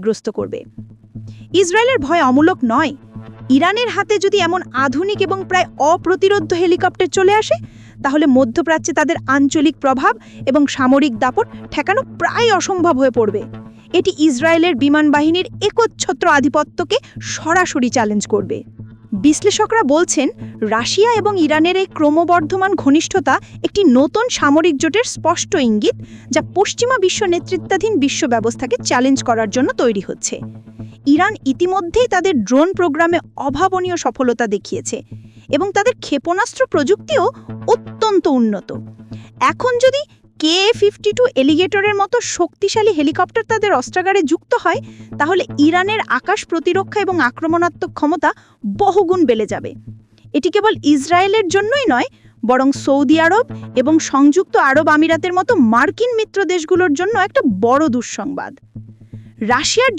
ক্ষতিগ্রস্ত করবে। ইসরায়েলের ভয় অমূলক নয়। ইরানের হাতে যদি এমন আধুনিক এবং প্রায় অপ্রতিরোধ্য হেলিকপ্টার চলে আসে, তাহলে মধ্যপ্রাচ্যে তাদের আঞ্চলিক প্রভাব এবং সামরিক দাপট ঠেকানো প্রায় অসম্ভব হয়ে পড়বে। এটি ইসরায়েলের বিমান বাহিনীর একচ্ছত্র আধিপত্যকে সরাসরি চ্যালেঞ্জ করবে। বিশ্লেষকরা বলছেন, রাশিয়া এবং ইরানের এই ক্রমবর্ধমান ঘনিষ্ঠতা একটি নতুন সামরিক জোটের স্পষ্ট ইঙ্গিত, যা পশ্চিমা বিশ্ব নেতৃত্বাধীন বিশ্ব ব্যবস্থাকে চ্যালেঞ্জ করার জন্য তৈরি হচ্ছে। ইরান ইতিমধ্যেই তাদের ড্রোন প্রোগ্রামে অভাবনীয় সফলতা দেখিয়েছে এবং তাদের ক্ষেপণাস্ত্র প্রযুক্তিও অত্যন্ত উন্নত। এখন যদি Ka-52 এলিগেটরের মতো শক্তিশালী হেলিকপ্টার তাদের অস্ত্রাগারে যুক্ত হয়, তাহলে ইরানের আকাশ প্রতিরক্ষা এবং আক্রমণাত্মক ক্ষমতা বহুগুণ বেড়ে যাবে। এটি কেবল ইসরায়েলের জন্যই নয়, বরং সৌদি আরব এবং সংযুক্ত আরব আমিরাতের মতো মার্কিন মিত্র দেশগুলোর জন্য একটা বড় দুঃসংবাদ। রাশিয়ার